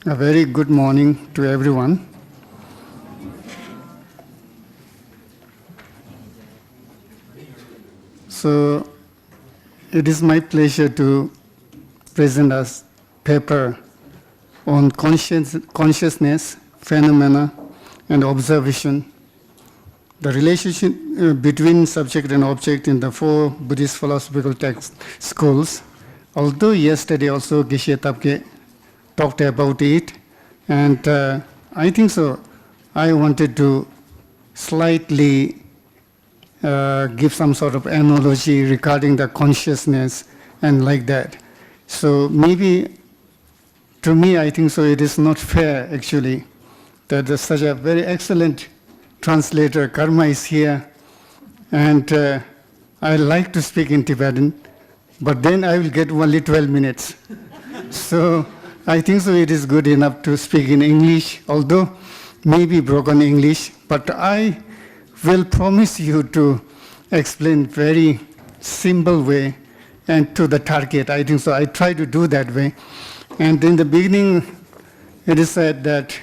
A very good morning to everyone. So, it is my pleasure to present a paper on consciousness, phenomena, and observation, the relationship between subject and object in the four Buddhist philosophical text schools. Although yesterday also Geshe Tapke talked about it, and I think so. I wanted to slightly give some sort of analogy regarding the consciousness and like that. So maybe, to me, I think so. It is not fair actually that such a very excellent translator Karma is here, and I like to speak in Tibetan, but then I will get only 12 minutes. So I think so it is good enough to speak in English, although maybe broken English, but I will promise you to explain very simple way and to the target. I think so. I try to do that way. And in the beginning, it is said that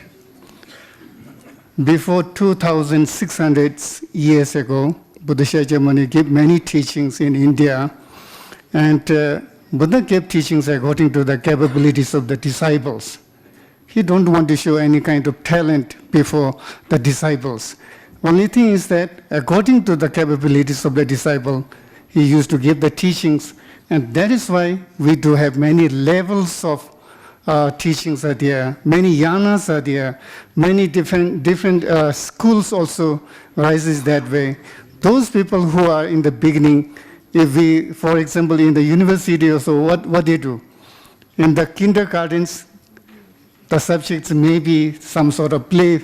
before 2,600 years ago, Buddha Shakyamuni gave many teachings in India, and Buddha gave teachings according to the capabilities of the disciples. He don't want to show any kind of talent before the disciples. Only thing is that according to the capabilities of the disciple, he used to give the teachings, and that is why we do have many levels of teachings are there, many yanas are there, many different schools also rises that way. Those people who are in the beginning, if we, for example, in the university also, what they do? In the kindergartens, the subjects may be some sort of play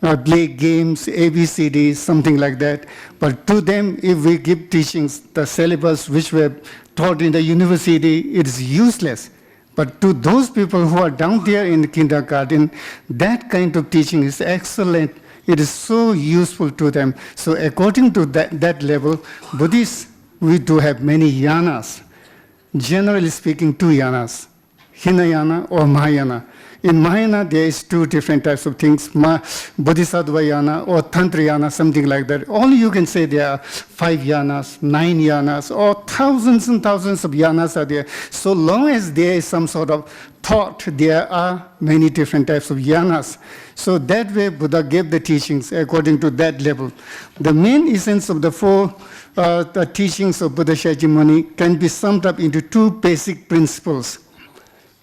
games, ABCD, something like that. But to them, if we give teachings, the syllabus which were taught in the university, it is useless. But to those people who are down there in the kindergarten, that kind of teaching is excellent. It is so useful to them. So according to that level, Buddhists, we do have many yanas. Generally speaking, two yanas, Hinayana or Mahayana. In Mahayana, there is two different types of things, Bodhisattva yana or Tantra yana, something like that. All you can say there are 5 yanas, 9 yanas, or thousands and thousands of yanas are there. So long as there is some sort of thought, there are many different types of yanas. So that way, Buddha gave the teachings according to that level. The main essence of the four the teachings of Buddha Shakyamuni can be summed up into two basic principles.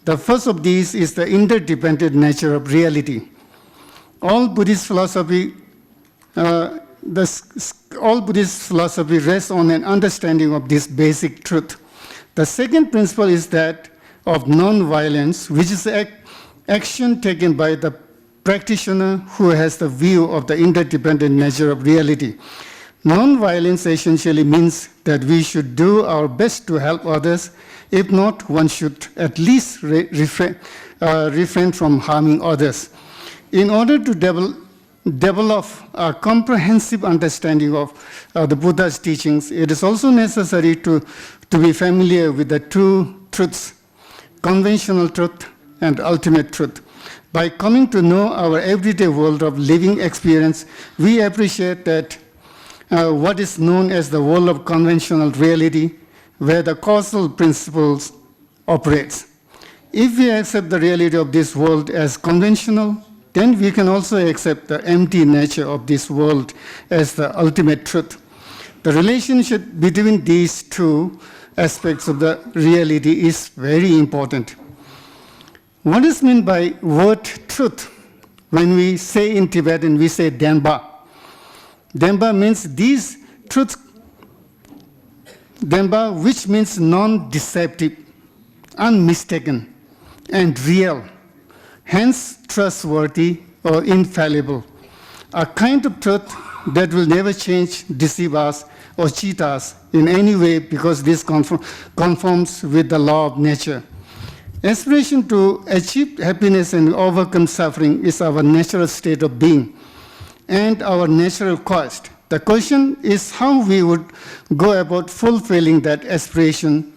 The first of these is the interdependent nature of reality. All Buddhist philosophy rests on an understanding of this basic truth. The second principle is that of non-violence, which is action taken by the practitioner who has the view of the interdependent nature of reality. Non-violence essentially means that we should do our best to help others. If not, one should at least refrain from harming others. In order to develop a comprehensive understanding of the Buddha's teachings, it is also necessary to be familiar with the two truths, conventional truth and ultimate truth. By coming to know our everyday world of living experience, we appreciate that what is known as the world of conventional reality, where the causal principles operates. If we accept the reality of this world as conventional, then we can also accept the empty nature of this world as the ultimate truth. The relationship between these two aspects of the reality is very important. What is meant by word truth? When we say in Tibetan, we say Denpa. Denpa means these truths, Denpa, which means non-deceptive, unmistaken, and real, hence trustworthy or infallible. A kind of truth that will never change, deceive us, or cheat us in any way because this conforms with the law of nature. Aspiration to achieve happiness and overcome suffering is our natural state of being and our natural quest. The question is how we would go about fulfilling that aspiration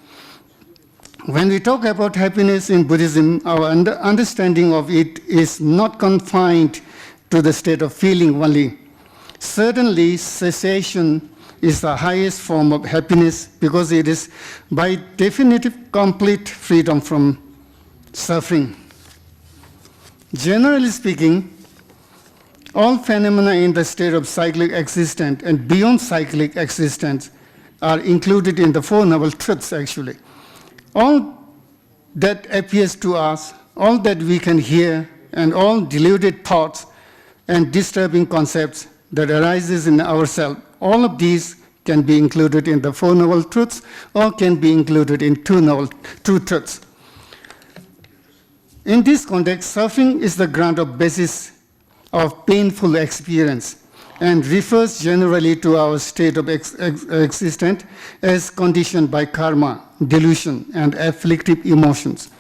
When we talk about happiness in Buddhism, our understanding of it is not confined to the state of feeling only. Certainly, cessation is the highest form of happiness because it is by definitive complete freedom from suffering. Generally speaking, all phenomena in the state of cyclic existence and beyond cyclic existence are included in the Four Noble Truths, actually. All that appears to us, all that we can hear, and all deluded thoughts and disturbing concepts that arises in ourselves, all of these can be included in the Four Noble Truths or can be included in Two Truths. In this context, suffering is the ground of basis of painful experience and refers generally to our state of existence as conditioned by karma, delusion, and afflictive emotions.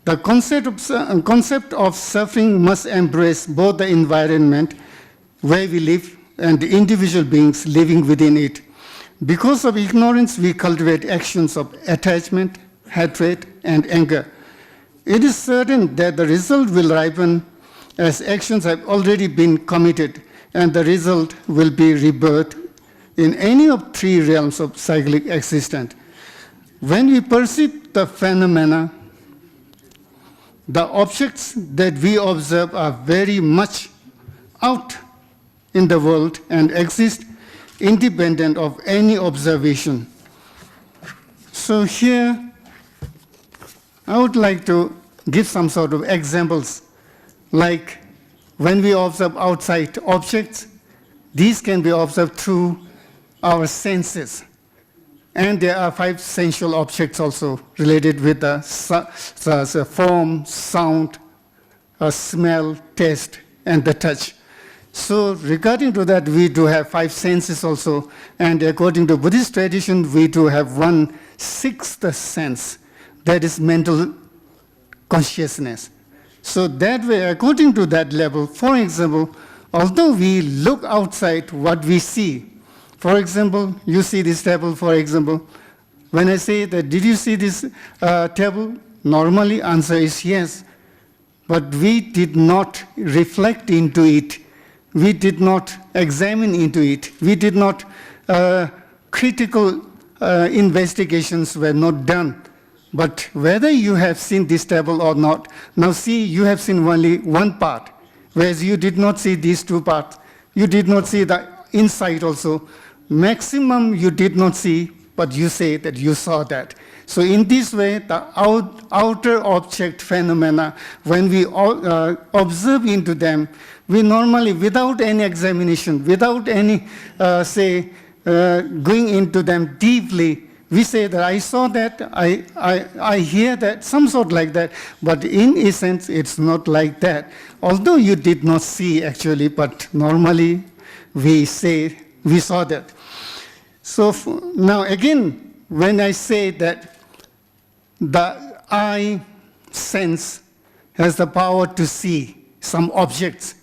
The concept of suffering must embrace both the environment where we live and the individual beings living within it. Because of ignorance, we cultivate actions of attachment, hatred, and anger. It is certain that the result will ripen as actions have already been committed, and the result will be rebirth in any of three realms of cyclic existence. When we perceive the phenomena, the objects that we observe are very much out in the world and exist independent of any observation. So here, I would like to give some sort of examples, like when we observe outside objects, these can be observed through our senses. And there are 5 sensual objects also related with the form, sound, smell, taste, and the touch. So regarding to that, we do have 5 senses also, and according to Buddhist tradition, we do have 1/6 sense, that is mental consciousness. So that way, according to that level, for example, although we look outside what we see, for example, you see this table, for example, when I say that, did you see this table? Normally, answer is yes, but we did not reflect into it. We did not examine into it. We did not, critical investigations were not done. But whether you have seen this table or not, now see, you have seen only one part, whereas you did not see these 2 parts. You did not see the inside also. Maximum you did not see, but you say that you saw that. So in this way, the outer object phenomena, when we observe into them, we normally, without any examination, without any, going into them deeply, we say that I saw that, I hear that, some sort like that, but in essence, it's not like that. Although you did not see actually, but normally we say we saw that. So now again, when I say that the eye sense has the power to see some objects,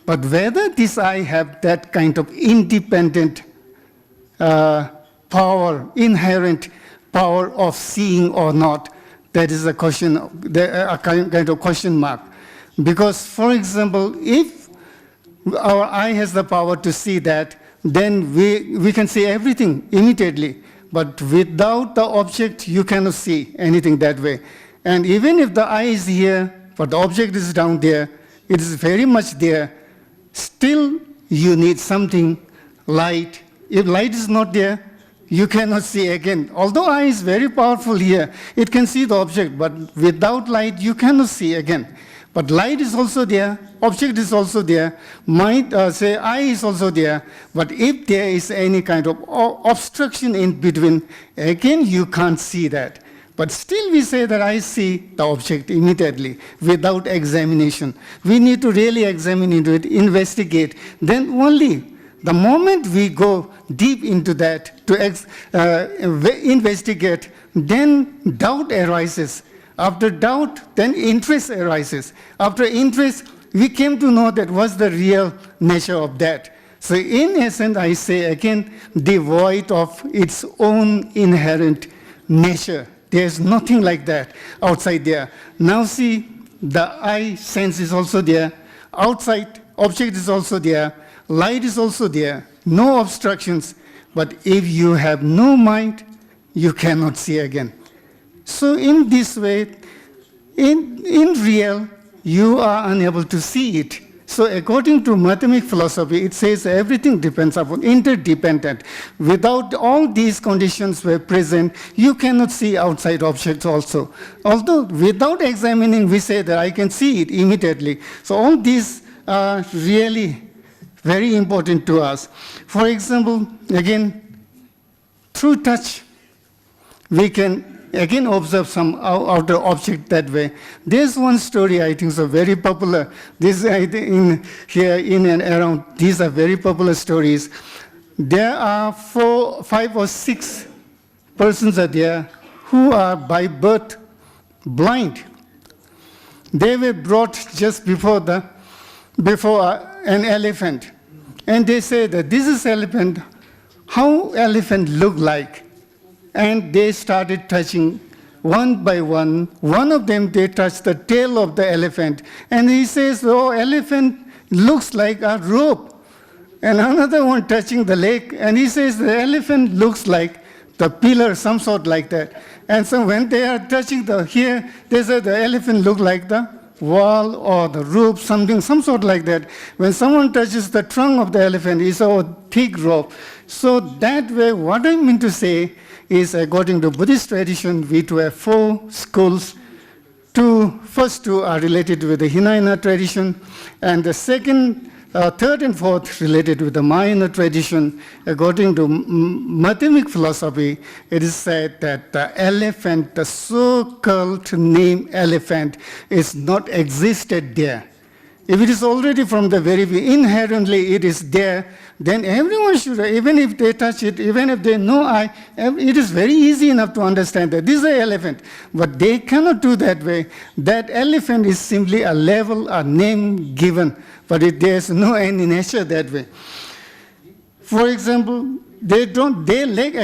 but whether this eye have that kind of independent power, inherent power of seeing or not, that is a question, a kind of question mark. Because, for example, if our eye has the power to see that, then we can see everything immediately. But without the object, you cannot see anything that way. And even if the eye is here, but the object is down there, it is very much there, still you need something, light. If light is not there, you cannot see again. Although eye is very powerful here, it can see the object, but without light, you cannot see again. But light is also there, object is also there, mind, eye is also there, but if there is any kind of obstruction in between, again, you can't see that. But still we say that I see the object immediately, without examination. We need to really examine into it, investigate, then only the moment we go deep into that to investigate, then doubt arises. After doubt, then interest arises. After interest, we came to know that what's the real nature of that. So in essence, I say again, devoid of its own inherent nature. There's nothing like that outside there. Now see, the eye sense is also there. Outside, object is also there. Light is also there. No obstructions. But if you have no mind, you cannot see again. So in this way, in real, you are unable to see it. So according to mathematical philosophy, it says everything depends upon interdependent. Without all these conditions were present, you cannot see outside objects also. Although without examining, we say that I can see it immediately. So all these are really very important to us. For example, again, through touch, we can again observe some outer object that way. There's one story I think is very popular. This I think here in and around, these are very popular stories. There are 4, 5 or 6 persons are there who are by birth blind. They were brought just before an elephant. And they say that this is elephant, how elephant look like? And they started touching one by one. One of them, they touched the tail of the elephant. And he says, oh, elephant looks like a rope. And another one touching the leg. And he says, the elephant looks like the pillar, some sort like that. And so when they are touching here, they say the elephant look like the wall or the roof, something, some sort like that. When someone touches the trunk of the elephant, it's a thick rope. So that way, what I mean to say is, according to Buddhist tradition, we do have 4 schools. First two are related with the Hinayana tradition, and the third and fourth related with the Mahayana tradition. According to mathematical philosophy, it is said that the elephant, the so-called name elephant, is not existed there. If it is already from the very beginning, inherently it is there, then everyone should, even if they touch it, even if they know it is very easy enough to understand that this is an elephant. But they cannot do that way. That elephant is simply a level, a name given, but there's no any nature that way. For example, they lack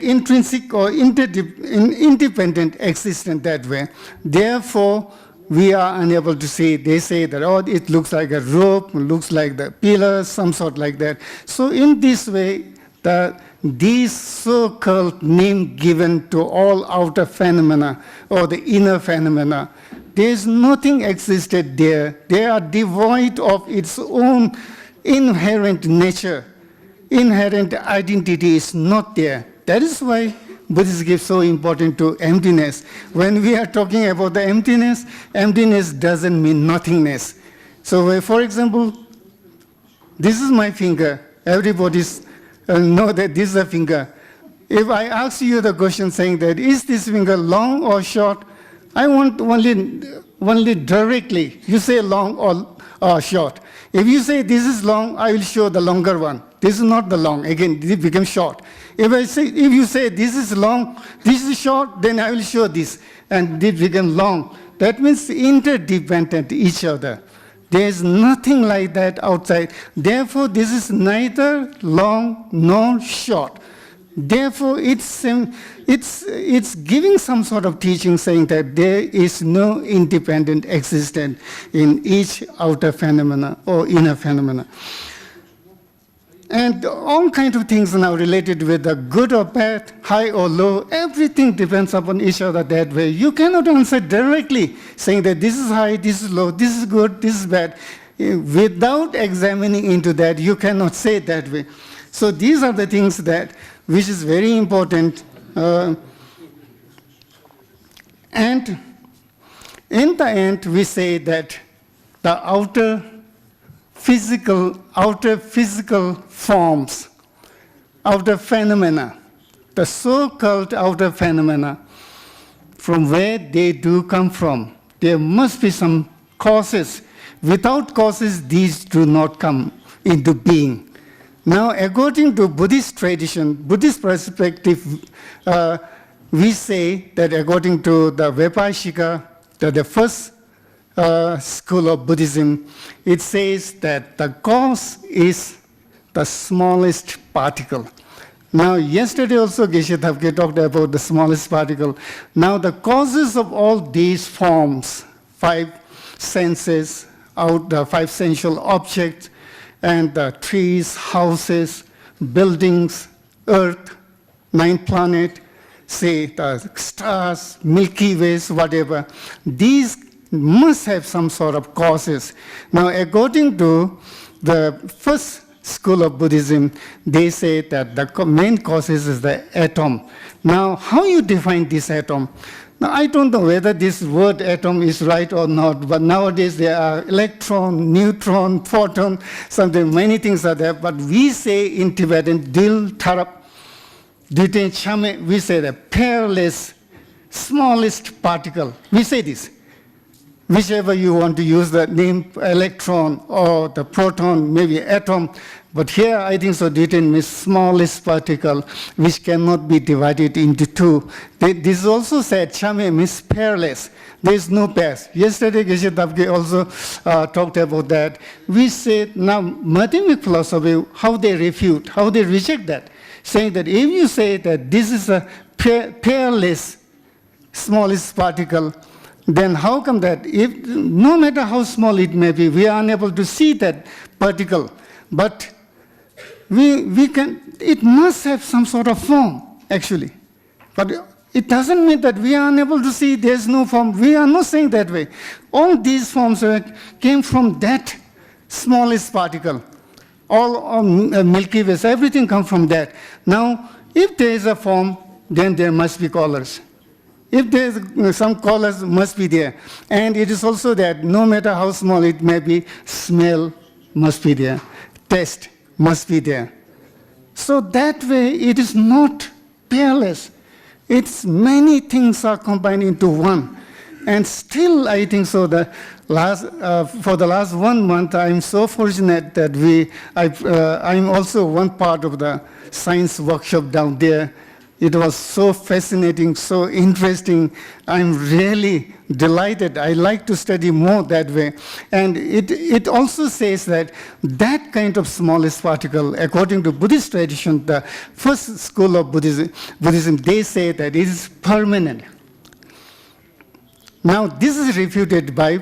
intrinsic or independent existence that way. Therefore, we are unable to see. They say that, oh, it looks like a rope, looks like the pillar, some sort like that. So in this way, these so-called name given to all outer phenomena or the inner phenomena, there's nothing existed there. They are devoid of its own inherent nature. Inherent identity is not there. That is why Buddhists give so important to emptiness. When we are talking about the emptiness, emptiness doesn't mean nothingness. So for example, this is my finger. Everybody know that this is a finger. If I ask you the question saying that, is this finger long or short? I want only directly. You say long or short. If you say this is long, I will show the longer one. This is not the long. Again, it becomes short. If you say this is long, this is short, then I will show this, and this becomes long. That means interdependent each other. There is nothing like that outside. Therefore, this is neither long nor short. Therefore, it's giving some sort of teaching saying that there is no independent existence in each outer phenomena or inner phenomena. And all kinds of things are now related with the good or bad, high or low. Everything depends upon each other that way. You cannot answer directly saying that this is high, this is low, this is good, this is bad. Without examining into that, you cannot say it that way. So these are the things which is very important. And in the end, we say that the outer physical forms, outer phenomena, the so-called outer phenomena, from where they do come from. There must be some causes. Without causes, these do not come into being. Now, according to Buddhist tradition, Buddhist perspective, we say that according to the Vaibhashika, the first school of Buddhism, it says that the cause is the smallest particle. Now, yesterday also Geshe Thabke talked about the smallest particle. Now, the causes of all these forms, 5 senses, the 5 sensual objects, and the trees, houses, buildings, earth, 9 planets, say the stars, Milky Ways, whatever, these must have some sort of causes. Now, according to the first school of Buddhism, they say that the main causes is the atom. Now, how you define this atom? Now, I don't know whether this word atom is right or not, but nowadays there are electron, neutron, photon, something, many things are there, but we say in Tibetan, dil tarap, diten chame, we say the peerless, smallest particle. We say this. Whichever you want to use the name electron or the proton, maybe atom, but here I think so diten means smallest particle which cannot be divided into 2. This is also said, chame means pairless. There is no pairs. Yesterday Geshe Thabke also talked about that. We say now mathematical philosophy, how they refute, how they reject that, saying that if you say that this is a pairless smallest particle, then how come that if no matter how small it may be, we are unable to see that particle, but we can, it must have some sort of form, actually. But it doesn't mean that we are unable to see there's no form. We are not saying that way. All these forms came from that smallest particle. All Milky Ways, everything comes from that. Now, if there is a form, then there must be colors. If there's some colors must be there. And it is also that no matter how small it may be, smell must be there. Taste must be there. So that way it is not pairless. It's many things are combined into one. And still I think so the for the last 1 month I'm so fortunate that I'm also one part of the science workshop down there. It was so fascinating, so interesting. I'm really delighted. I like to study more that way. And it also says that that kind of smallest particle, according to Buddhist tradition, the first school of Buddhism, they say that it is permanent. Now, this is refuted by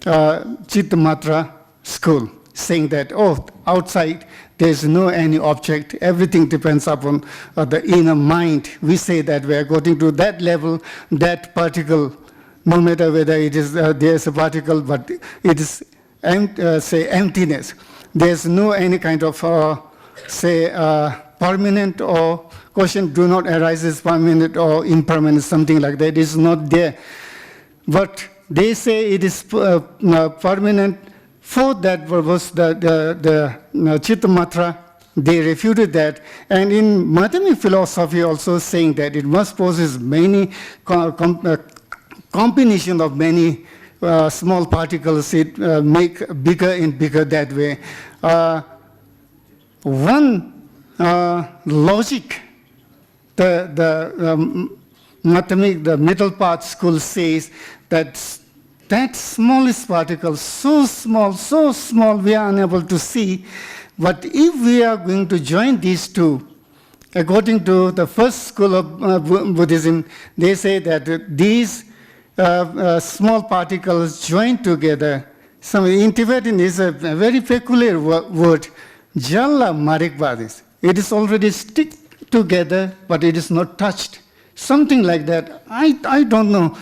Chittamatra school, saying that, oh, outside, there's no any object. Everything depends upon the inner mind. We say that we are going to that level, that particle, no matter whether it is there's a particle, but it is say emptiness. There's no any kind of permanent or question do not arise as permanent or impermanent, something like that. It is not there. But they say it is permanent. For that purpose, the Chittamatra, they refuted that. And in mathematical philosophy also saying that it must possess many combination of many small particles, it make bigger and bigger that way. One logic, the mathematics, the middle part school says that smallest particle, so small, we are unable to see. But if we are going to join these two, according to the first school of Buddhism, they say that these small particles join together. So in Tibetan is a very peculiar word, jala marikvadis. It is already stick together, but it is not touched. Something like that. I don't know.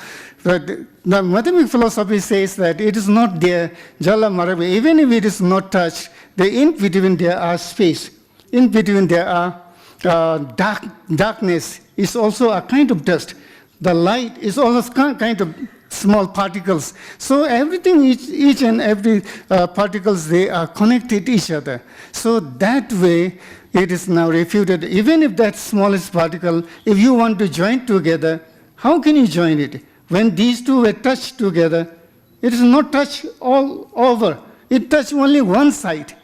But the mathematical philosophy says that it is not there, jala marikva. Even if it is not touched, in between there are space. In between there are darkness is also a kind of dust. The light is also kind of small particles. So everything, each and every particles, they are connected to each other. So that way, it is now refuted. Even if that smallest particle, if you want to join together, how can you join it? When these two were touched together, it is not touched all over. It touched only one side.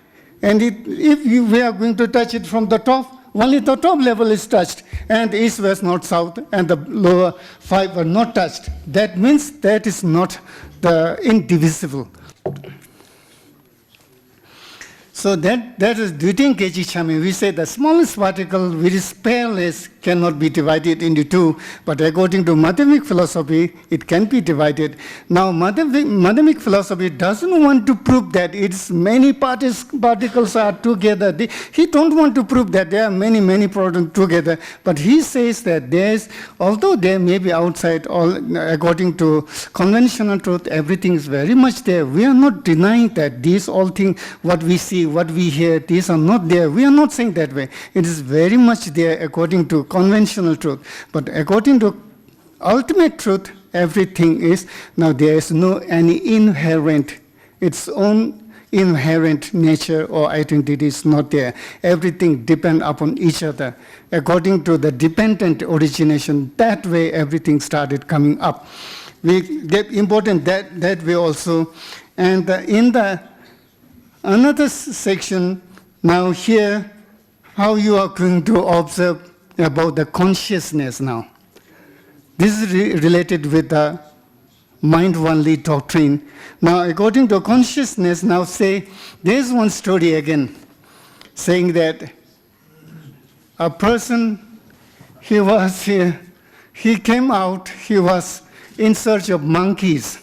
And if we are going to touch it from the top, only the top level is touched, and east, west, north, south, and the lower 5 are not touched. That means that is not the indivisible. So that is Dvitin Kechi Chami. We say the smallest particle, which is pairless, cannot be divided into two. But according to Madhyamik philosophy, it can be divided. Now, Madhyamik philosophy doesn't want to prove that it's many particles are together. He don't want to prove that there are many protons together. But he says that although there may be outside, according to conventional truth, everything is very much there. We are not denying that these all things, what we see, what we hear, these are not there. We are not saying that way. It is very much there according to conventional truth. But according to ultimate truth, everything is, now there is no any inherent, its own inherent nature or identity is not there. Everything depends upon each other. According to the dependent origination, that way everything started coming up. We get important that way also. And in the another section, now here, how you are going to observe about the consciousness now. This is related with the mind-only doctrine. Now, according to consciousness, now say, there's one story again, saying that a person, he came out, he was in search of monkeys.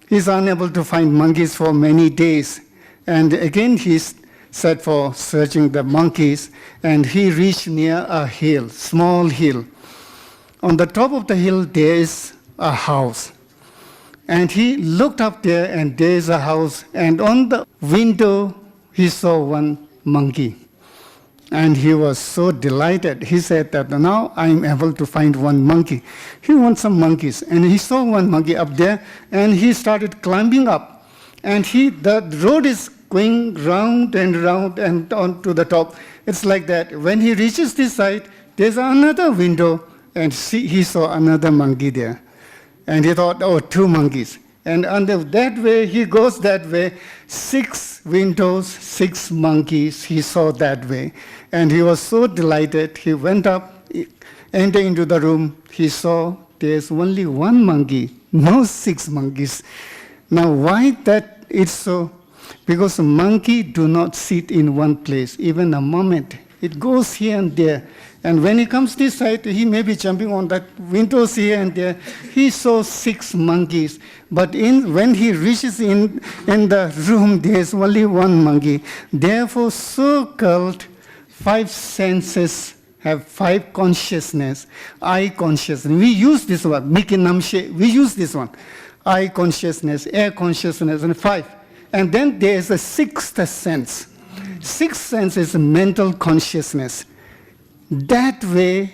He's unable to find monkeys for many days. And again, he's set for searching the monkeys, and he reached near a hill, small hill. On the top of the hill, there is a house. And he looked up there, and there is a house, and on the window, he saw one monkey. And he was so delighted. He said that now I'm able to find one monkey. He wants some monkeys. And he saw one monkey up there, and he started climbing up. And the road is going round and round and on to the top. It's like that. When he reaches this side, there's another window, and he saw another monkey there. And he thought, oh, two monkeys. And under that way, he goes that way. 6 windows, 6 monkeys, he saw that way. And he was so delighted. He went up, entered into the room. He saw there's only one monkey, no 6 monkeys. Now, why that it's so? Because a monkey do not sit in one place, even a moment. It goes here and there. And when he comes this side, he may be jumping on that windows here and there. He saw 6 monkeys. But when he reaches in the room, there's only one monkey. Therefore, so-called 5 senses have 5 consciousness. I consciousness. We use this one. Miki Namshe. We use this one. I consciousness, air consciousness, and 5. And then there's a 6th sense. 6th sense is mental consciousness. That way,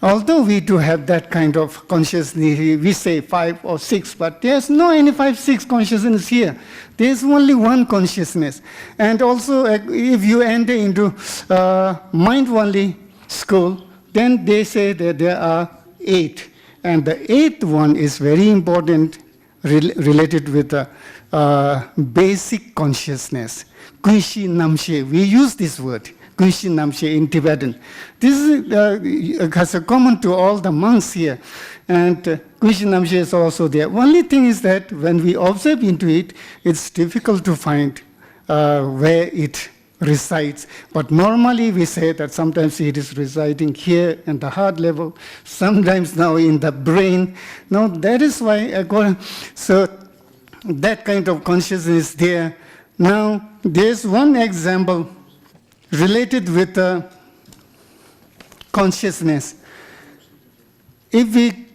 although we do have that kind of consciousness, we say 5 or 6, but there's no any 5, 6 consciousness here. There's only one consciousness. And also, if you enter into mind-only school, then they say that there are 8. And the 8th one is very important, related with the basic consciousness. Kunshi Namshe, we use this word. Kunshi Namshe in Tibetan. This is common to all the monks here. And Kunshi Namshe is also there. Only thing is that when we observe into it, it's difficult to find where it resides. But normally we say that sometimes it is residing here in the heart level, sometimes now in the brain. Now that is why, so that kind of consciousness is there. Now there's one example related with consciousness. If we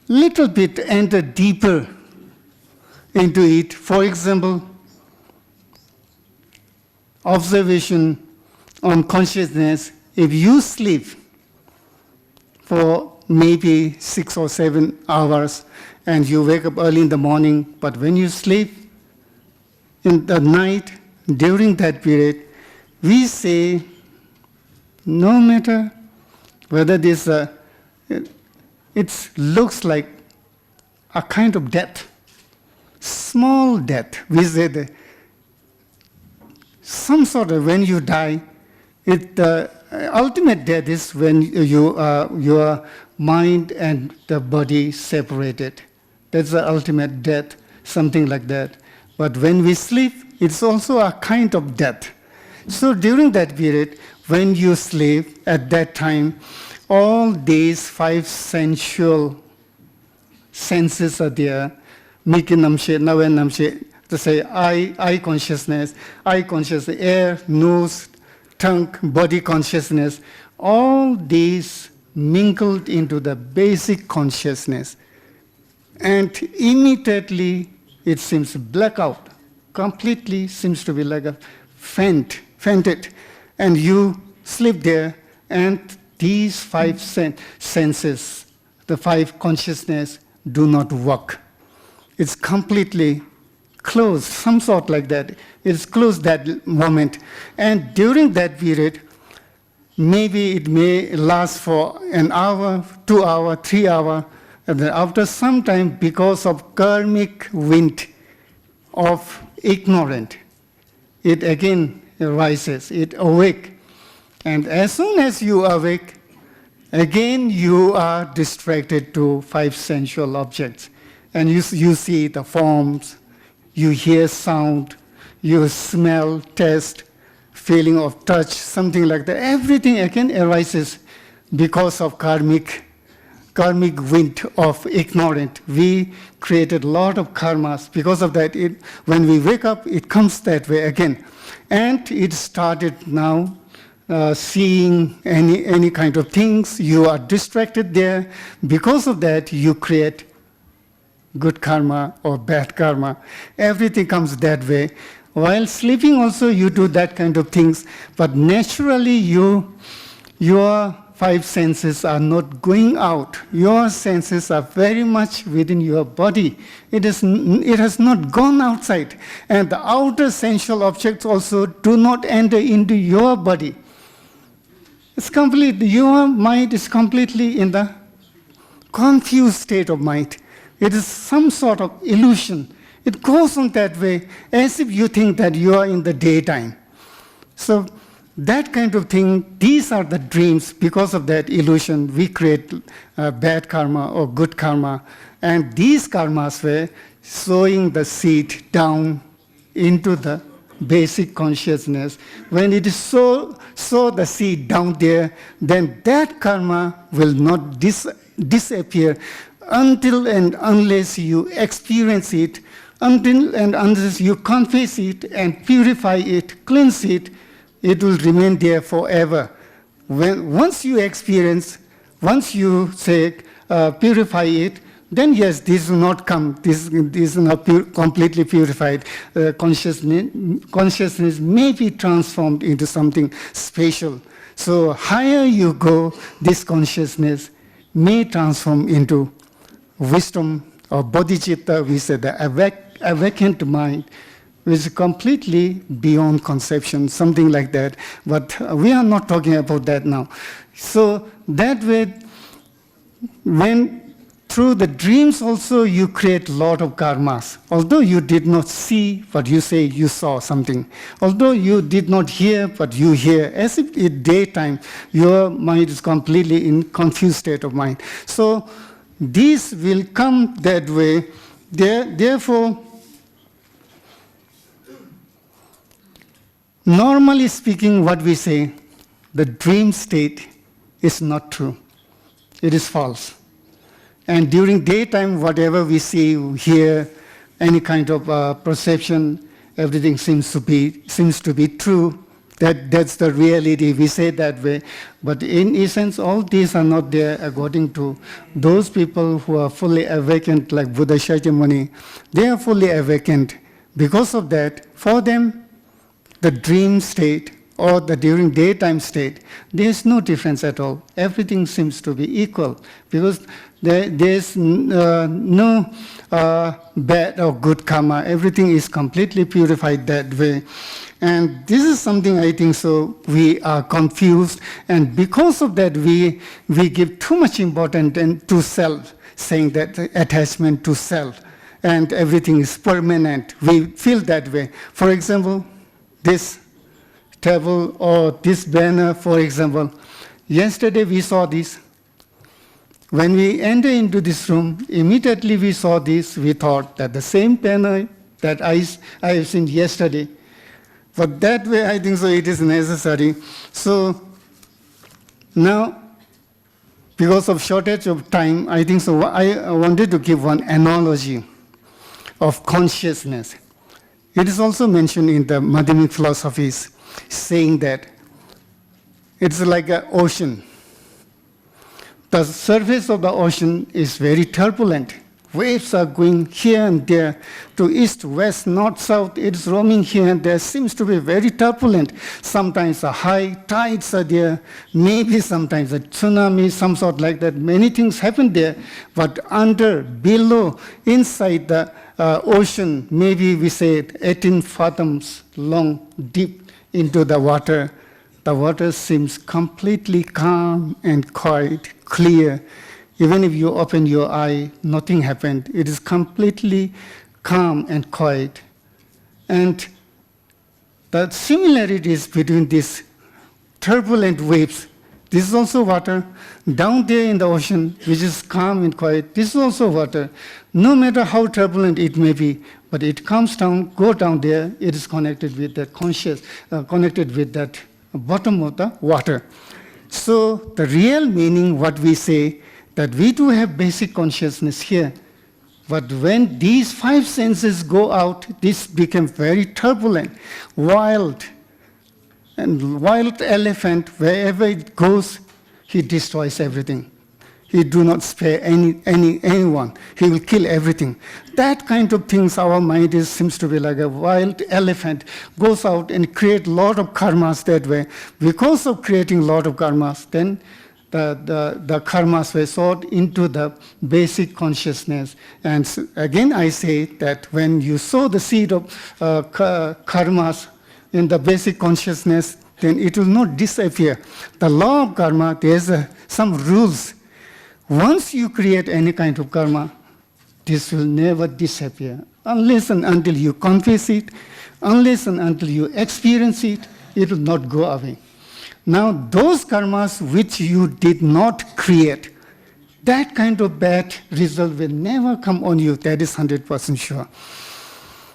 little bit enter deeper into it, for example, observation on consciousness, if you sleep for maybe 6 or 7 hours and you wake up early in the morning, but when you sleep in the night, during that period, we say, no matter whether this, it looks like a kind of death, small death. We say that some sort of when you die, the ultimate death is when your mind and the body separated. That's the ultimate death, something like that. But when we sleep, it's also a kind of death. So during that period, when you sleep, at that time, all these five sensual senses are there. Miki namshe, nawe namshe, to say eye consciousness, air, nose, tongue, body consciousness, all these mingled into the basic consciousness. And immediately it seems black out, completely seems to be like a fainted. And you sleep there, and these five senses, the five consciousness, do not work. It's completely closed, some sort like that. It's closed that moment. And during that period, maybe it may last for an hour, 2 hours, 3 hours. And then after some time, because of karmic wind of ignorant, it again rises, it awake. And as soon as you awake, again you are distracted to five sensual objects. And you see the forms, you hear sound, you smell, taste, feeling of touch, something like that. Everything again arises because of karmic wind of ignorant. We created a lot of karmas. Because of that, when we wake up, it comes that way again. And it started now seeing any kind of things. You are distracted there. Because of that, you create good karma or bad karma. Everything comes that way. While sleeping also, you do that kind of things. But naturally, your five senses are not going out. Your senses are very much within your body. It has not gone outside. And the outer sensual objects also do not enter into your body. It's complete. Your mind is completely in the confused state of mind. It is some sort of illusion. It goes on that way as if you think that you are in the daytime. So that kind of thing, these are the dreams. Because of that illusion, we create bad karma or good karma. And these karmas were sowing the seed down into the basic consciousness. When it is sow the seed down there, then that karma will not disappear until and unless you experience it, until and unless you confess it and purify it, cleanse it, it will remain there forever. Once you experience, once you say purify it, then yes, this will not come. This is not completely purified. Consciousness may be transformed into something special. So higher you go, this consciousness may transform into wisdom or bodhicitta, we say the awakened mind, which is completely beyond conception, something like that. But we are not talking about that now. So that way, when through the dreams also you create a lot of karmas. Although you did not see, but you say you saw something. Although you did not hear, but you hear. As if in daytime, your mind is completely in confused state of mind. So these will come that way. Therefore, normally speaking, what we say, the dream state is not true. It is false. And during daytime, whatever we see, hear, any kind of perception, everything seems to be true. That's the reality. We say that way. But in essence, all these are not there according to those people who are fully awakened, like Buddha Shakyamuni. They are fully awakened. Because of that, for them, the dream state or the during daytime state, there's no difference at all. Everything seems to be equal because there's no bad or good karma. Everything is completely purified that way. And this is something I think so we are confused, and because of that we give too much importance to self, saying that attachment to self and everything is permanent. We feel that way. For example, this table or this banner, for example, yesterday we saw this. When we enter into this room, immediately we saw this, we thought that the same banner that I have seen yesterday. But that way, I think so it is necessary. So now, because of shortage of time, I think so I wanted to give one analogy of consciousness. It is also mentioned in the Madhyamik philosophies, saying that it's like an ocean. The surface of the ocean is very turbulent. Waves are going here and there, to east, west, north, south. It's roaming here and there. Seems to be very turbulent. Sometimes the high tides are there. Maybe sometimes a tsunami, some sort like that. Many things happen there. But under, below, inside the ocean, maybe we say 18 fathoms long, deep into the water seems completely calm and quiet, clear. Even if you open your eye, nothing happened. It is completely calm and quiet. And the similarities between these turbulent waves, this is also water. Down there in the ocean, which is calm and quiet, this is also water. No matter how turbulent it may be, but it comes down, go down there, it is connected with that connected with that bottom of the water. So the real meaning, what we say, that we do have basic consciousness here. But when these five senses go out, this becomes very turbulent, wild. And wild elephant, wherever it goes, he destroys everything. He do not spare anyone. He will kill everything. That kind of things, our mind seems to be like a wild elephant, goes out and create a lot of karmas that way. Because of creating a lot of karmas, then the karmas were sought into the basic consciousness. And again, I say that when you sow the seed of karmas in the basic consciousness, then it will not disappear. The law of karma, there's some rules. Once you create any kind of karma, this will never disappear. Unless and until you confess it, unless and until you experience it, it will not go away. Now, those karmas which you did not create, that kind of bad result will never come on you. That is 100% sure.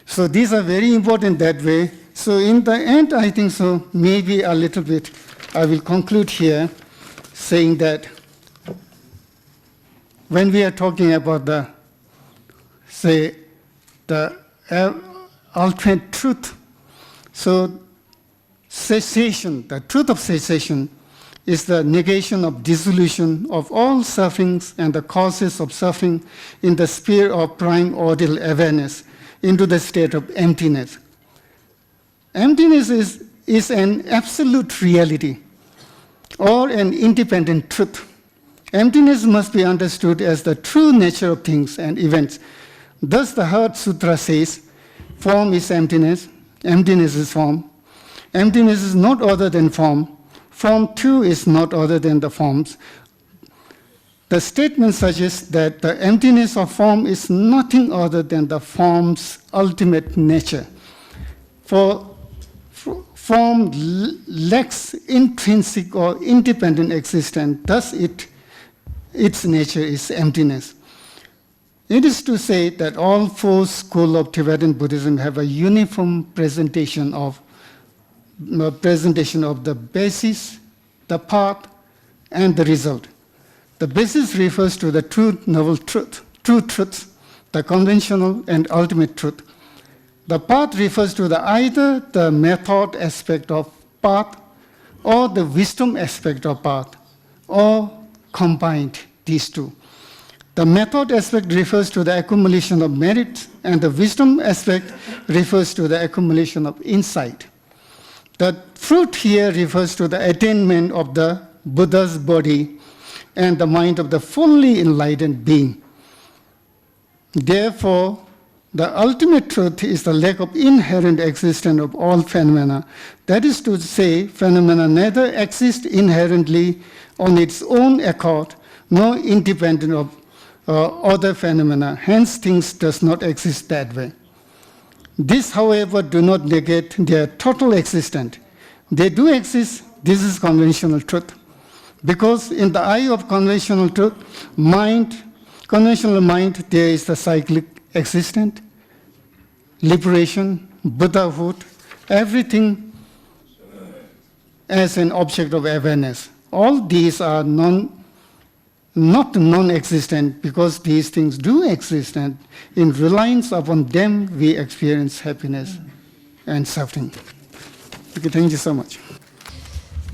So these are very important that way. So in the end, I think so, maybe a little bit, I will conclude here saying that when we are talking about the ultimate truth, so cessation, the truth of cessation, is the negation of dissolution of all sufferings and the causes of suffering in the sphere of primordial awareness into the state of emptiness. Emptiness is an absolute reality or an independent truth. Emptiness must be understood as the true nature of things and events. Thus the Heart Sutra says, form is emptiness, emptiness is form. Emptiness is not other than form. Form too is not other than the forms. The statement suggests that the emptiness of form is nothing other than the form's ultimate nature. For form lacks intrinsic or independent existence, thus its nature is emptiness. It is to say that all four schools of Tibetan Buddhism have a uniform presentation of the basis, the path, and the result. The basis refers to the true noble truth, true truths, the conventional and ultimate truth. The path refers to either the method aspect of path or the wisdom aspect of path, or combined these two. The method aspect refers to the accumulation of merit, and the wisdom aspect refers to the accumulation of insight. The fruit here refers to the attainment of the Buddha's body and the mind of the fully enlightened being. Therefore, the ultimate truth is the lack of inherent existence of all phenomena. That is to say, phenomena neither exist inherently on its own accord, nor independent of other phenomena. Hence, things does not exist that way. This, however, do not negate their total existence. They do exist. This is conventional truth. Because in the eye of conventional truth, conventional mind, there is the cyclic existence. liberation, Buddhahood, everything as an object of awareness. All these are not non-existent, because these things do exist, and in reliance upon them we experience happiness and suffering. Okay, thank you so much.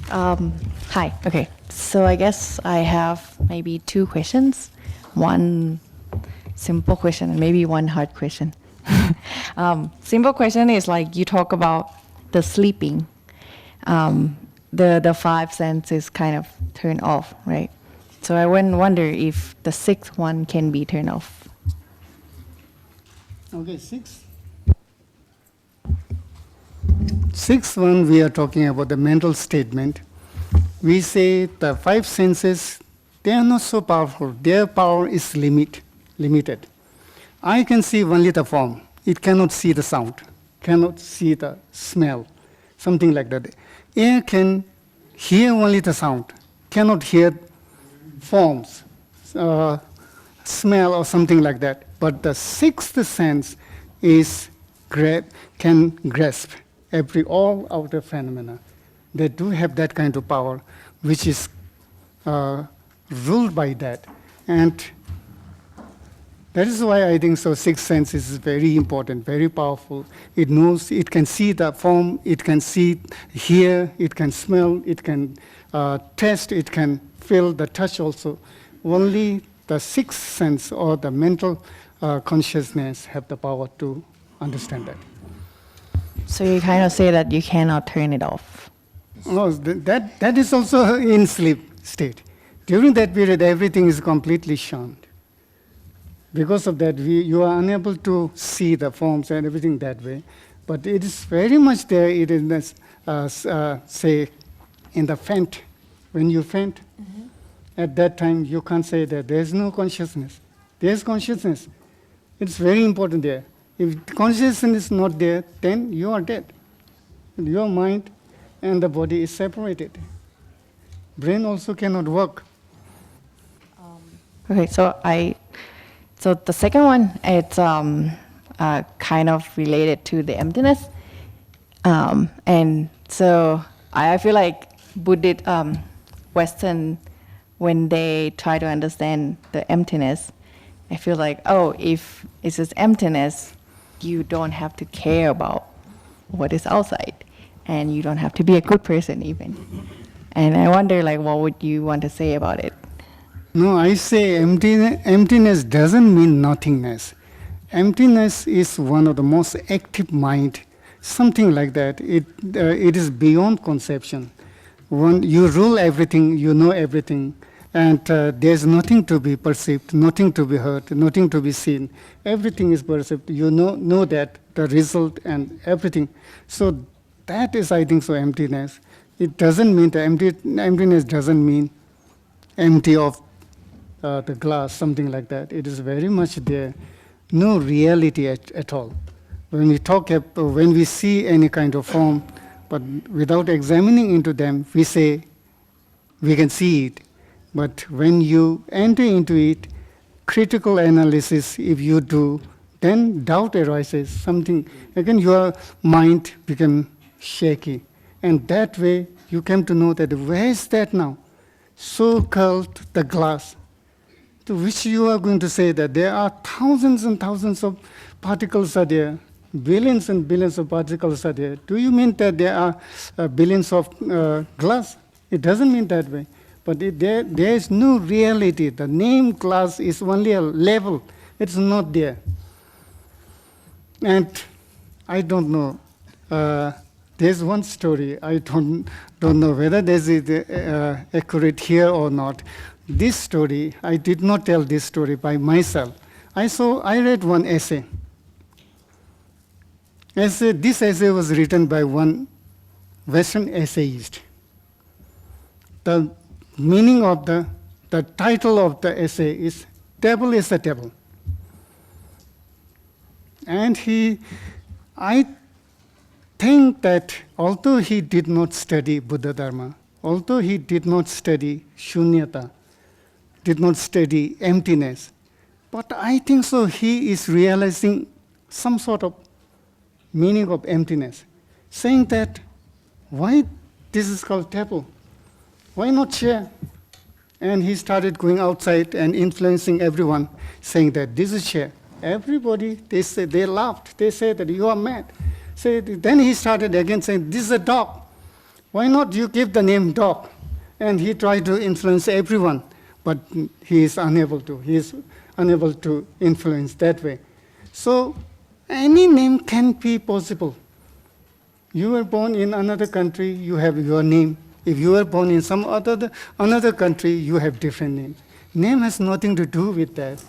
Hi, okay. So I guess I have maybe two questions. One simple question and maybe one hard question. Simple question is like you talk about the sleeping. The five senses kind of turn off, right? So I wonder if the sixth one can be turned off. Okay, sixth one, we are talking about the mental statement. We say the five senses, they are not so powerful. Their power is limited. I can see only the form. It cannot see the sound, cannot see the smell, something like that. Ear can hear only the sound, cannot hear forms, smell or something like that. But the sixth sense can grasp all outer phenomena. They do have that kind of power, which is ruled by that. And that is why I think so sixth sense is very important, very powerful. It knows, it can see the form, it can hear, it can smell, it can taste, it can feel the touch also. Only the sixth sense or the mental consciousness have the power to understand that. So you kind of say that you cannot turn it off. No, that is also in sleep state. During that period, everything is completely shunned. Because of that, you are unable to see the forms and everything that way. But it is very much there. It is, say, in the faint. When you faint, at that time, you can't say that there is no consciousness. There is consciousness. It's very important there. If consciousness is not there, then you are dead. Your mind and the body is separated. Brain also cannot work. Okay, so the second one, it's kind of related to the emptiness. And so I feel like Buddhist, Western, when they try to understand the emptiness, I feel like, if it's just emptiness, you don't have to care about what is outside, and you don't have to be a good person even. And I wonder, what would you want to say about it? No, I say emptiness doesn't mean nothingness. Emptiness is one of the most active mind, something like that. It is beyond conception. When you rule everything, you know everything, and there's nothing to be perceived, nothing to be heard, nothing to be seen. Everything is perceived. You know that, the result and everything. So that is, I think, so emptiness. It doesn't mean, emptiness doesn't mean empty of the glass, something like that. It is very much there. No reality at all. When we see any kind of form, but without examining into them, we say we can see it. But when you enter into it, critical analysis, if you do, then doubt arises. Something, again, your mind becomes shaky. And that way, you come to know that where is that now? So-called the glass, to which you are going to say that there are thousands and thousands of particles are there, billions and billions of particles are there. Do you mean that there are billions of glass? It doesn't mean that way. But there is no reality. The name glass is only a level. It's not there. And I don't know. There's one story. I don't know whether this is accurate here or not. This story, I did not tell this story by myself. I read one essay. This essay was written by one Western essayist. The meaning of the title of the essay is "Devil is a Devil." And I think that although he did not study Buddha Dharma, although he did not study shunyata, did not study emptiness, but I think so he is realizing some sort of meaning of emptiness, saying that why this is called table? Why not chair? And he started going outside and influencing everyone, saying that this is chair. Everybody, they laughed. They said that you are mad. Then he started again saying, this is a dog. Why not you give the name dog? And he tried to influence everyone, but he is unable to. He is unable to influence that way. So any name can be possible. You were born in another country, you have your name. If you were born in some another country, you have different names. Name has nothing to do with that.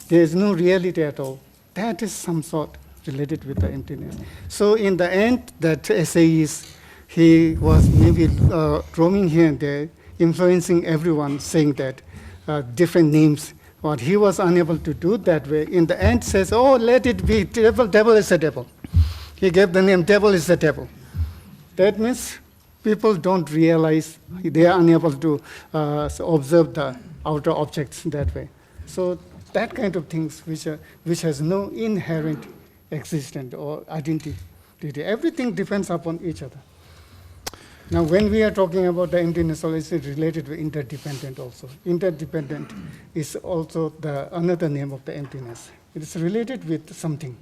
There is no reality at all. That is some sort related with the emptiness. So in the end, that essayist, he was maybe roaming here and there, influencing everyone, saying that different names. What he was unable to do that way, in the end says, oh, let it be, devil is a devil. He gave the name, devil is the devil. That means people don't realize, they are unable to observe the outer objects that way. So that kind of things which has no inherent existence or identity. Everything depends upon each other. Now, when we are talking about the emptiness, it's related to interdependent also. Interdependent is also another name of the emptiness. It is related with something.